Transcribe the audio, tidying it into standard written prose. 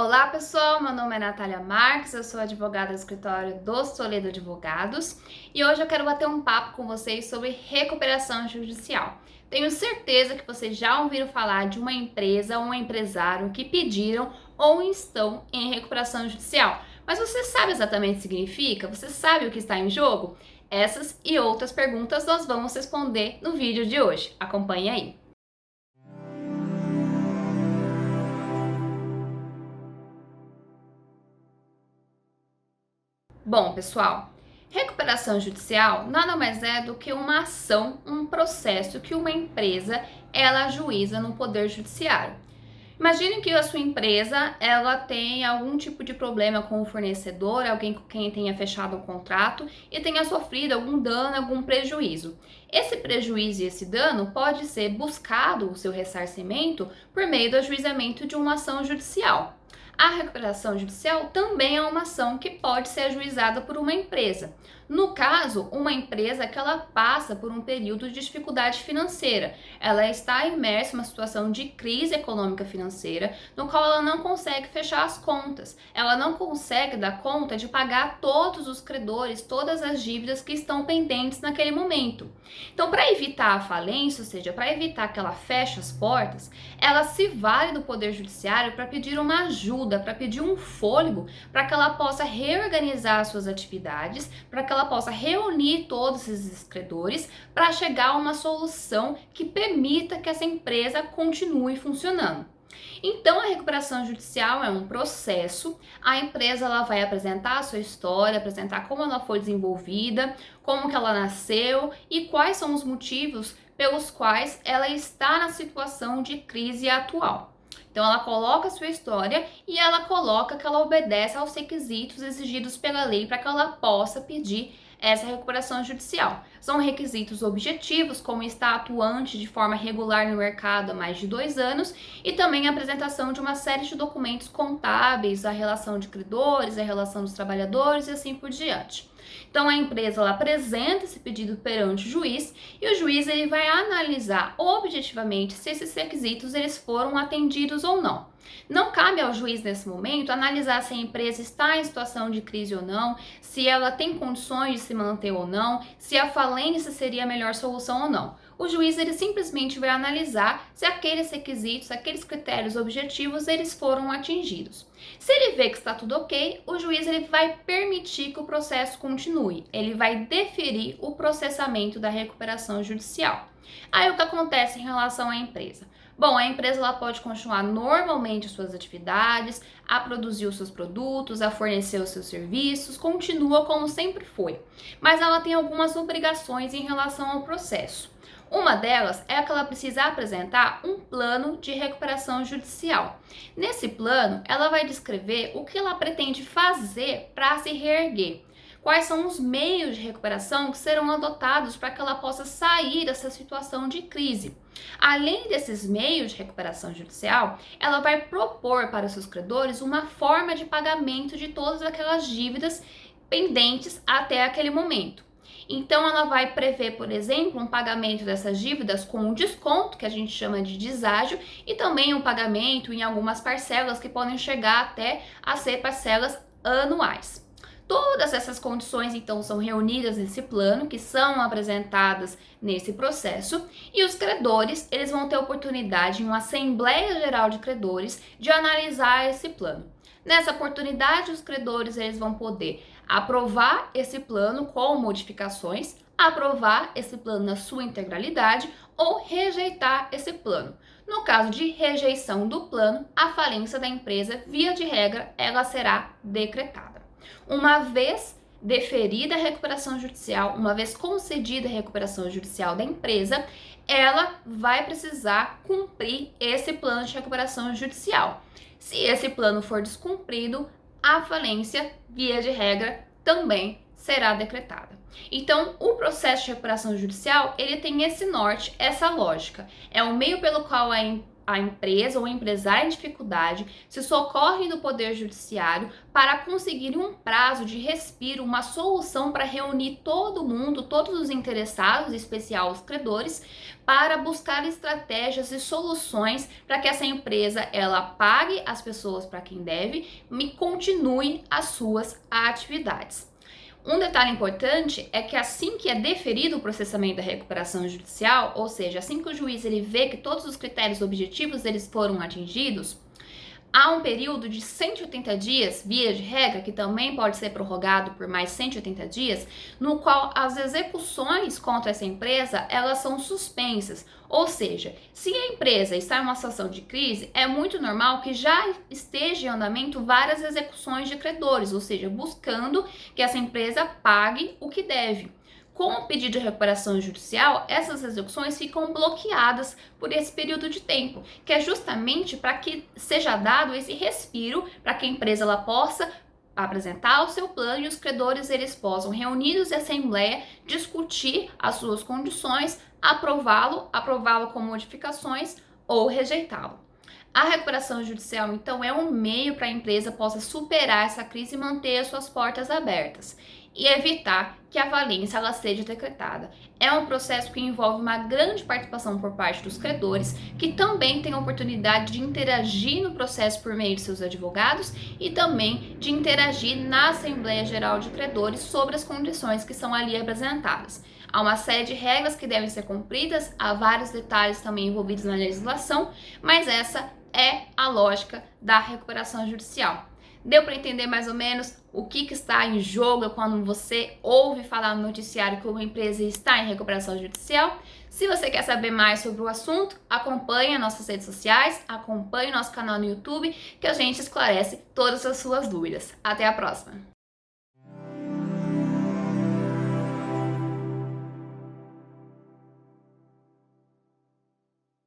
Olá pessoal, meu nome é Natália Marques, eu sou advogada do escritório dos Toledo Advogados e hoje eu quero bater um papo com vocês sobre recuperação judicial. Tenho certeza que vocês já ouviram falar de uma empresa ou um empresário que pediram ou estão em recuperação judicial, mas você sabe exatamente o que significa? Você sabe o que está em jogo? Essas e outras perguntas nós vamos responder no vídeo de hoje. Acompanhe aí. Bom, pessoal, recuperação judicial nada mais é do que uma ação, um processo que uma empresa ela ajuiza no poder judiciário. Imagine que a sua empresa ela tem algum tipo de problema com o fornecedor, alguém com quem tenha fechado um contrato e tenha sofrido algum dano, algum prejuízo. Esse prejuízo e esse dano pode ser buscado o seu ressarcimento por meio do ajuizamento de uma ação judicial. A recuperação judicial também é uma ação que pode ser ajuizada por uma empresa. No caso, uma empresa que ela passa por um período de dificuldade financeira. Ela está imersa em uma situação de crise econômica financeira, no qual ela não consegue fechar as contas. Ela não consegue dar conta de pagar todos os credores, todas as dívidas que estão pendentes naquele momento. Então, para evitar a falência, ou seja, para evitar que ela feche as portas, ela se vale do Poder Judiciário para pedir uma ajuda, para pedir um fôlego, para que ela possa reorganizar suas atividades, para que ela possa reunir todos esses credores para chegar a uma solução que permita que essa empresa continue funcionando. Então, a recuperação judicial é um processo. A empresa ela vai apresentar a sua história, apresentar como ela foi desenvolvida, como que ela nasceu e quais são os motivos pelos quais ela está na situação de crise atual. Então, ela coloca a sua história e ela coloca que ela obedece aos requisitos exigidos pela lei para que ela possa pedir essa recuperação judicial. São requisitos objetivos, como estar atuante de forma regular no mercado há mais de 2 anos e também a apresentação de uma série de documentos contábeis, a relação de credores, a relação dos trabalhadores e assim por diante. Então a empresa ela apresenta esse pedido perante o juiz e o juiz ele vai analisar objetivamente se esses requisitos eles foram atendidos ou não. Não cabe ao juiz nesse momento analisar se a empresa está em situação de crise ou não, se ela tem condições de se manter ou não, se a falência seria a melhor solução ou não. O juiz ele simplesmente vai analisar se aqueles requisitos, aqueles critérios objetivos, eles foram atingidos. Se ele vê que está tudo ok, o juiz ele vai permitir que o processo continue. Ele vai deferir o processamento da recuperação judicial. Aí o que acontece em relação à empresa? Bom, a empresa ela pode continuar normalmente suas atividades, a produzir os seus produtos, a fornecer os seus serviços, continua como sempre foi. Mas ela tem algumas obrigações em relação ao processo. Uma delas é que ela precisa apresentar um plano de recuperação judicial. Nesse plano, ela vai descrever o que ela pretende fazer para se reerguer. Quais são os meios de recuperação que serão adotados para que ela possa sair dessa situação de crise. Além desses meios de recuperação judicial, ela vai propor para os seus credores uma forma de pagamento de todas aquelas dívidas pendentes até aquele momento. Então, ela vai prever, por exemplo, um pagamento dessas dívidas com um desconto, que a gente chama de deságio, e também um pagamento em algumas parcelas que podem chegar até a ser parcelas anuais. Todas essas condições, então, são reunidas nesse plano, que são apresentadas nesse processo, e os credores, eles vão ter oportunidade, em uma Assembleia Geral de Credores, de analisar esse plano. Nessa oportunidade, os credores eles vão poder aprovar esse plano com modificações, aprovar esse plano na sua integralidade ou rejeitar esse plano. No caso de rejeição do plano, a falência da empresa, via de regra, ela será decretada. Uma vez deferida a recuperação judicial, uma vez concedida a recuperação judicial da empresa, ela vai precisar cumprir esse plano de recuperação judicial. Se esse plano for descumprido, a falência, via de regra, também será decretada. Então, o processo de recuperação judicial, ele tem esse norte, essa lógica. É o meio pelo qual a empresa ou o empresário em dificuldade se socorre do Poder Judiciário para conseguir um prazo de respiro, uma solução para reunir todo mundo, todos os interessados, em especial os credores, para buscar estratégias e soluções para que essa empresa ela pague as pessoas para quem deve e continue as suas atividades. Um detalhe importante é que assim que é deferido o processamento da recuperação judicial, ou seja, assim que o juiz ele vê que todos os critérios objetivos eles foram atingidos, há um período de 180 dias, via de regra, que também pode ser prorrogado por mais 180 dias, no qual as execuções contra essa empresa, elas são suspensas. Ou seja, se a empresa está em uma situação de crise, é muito normal que já esteja em andamento várias execuções de credores, ou seja, buscando que essa empresa pague o que deve. Com o pedido de recuperação judicial, essas execuções ficam bloqueadas por esse período de tempo, que é justamente para que seja dado esse respiro para que a empresa ela possa apresentar o seu plano e os credores eles possam, reunidos em assembleia, discutir as suas condições, aprová-lo com modificações ou rejeitá-lo. A recuperação judicial, então, é um meio para a empresa possa superar essa crise e manter as suas portas abertas e evitar que a falência ela seja decretada. É um processo que envolve uma grande participação por parte dos credores, que também têm a oportunidade de interagir no processo por meio de seus advogados e também de interagir na Assembleia Geral de Credores sobre as condições que são ali apresentadas. Há uma série de regras que devem ser cumpridas, há vários detalhes também envolvidos na legislação, mas essa é a lógica da recuperação judicial. Deu para entender mais ou menos o que está em jogo quando você ouve falar no noticiário que uma empresa está em recuperação judicial? Se você quer saber mais sobre o assunto, acompanhe nossas redes sociais, acompanhe nosso canal no YouTube, que a gente esclarece todas as suas dúvidas. Até a próxima!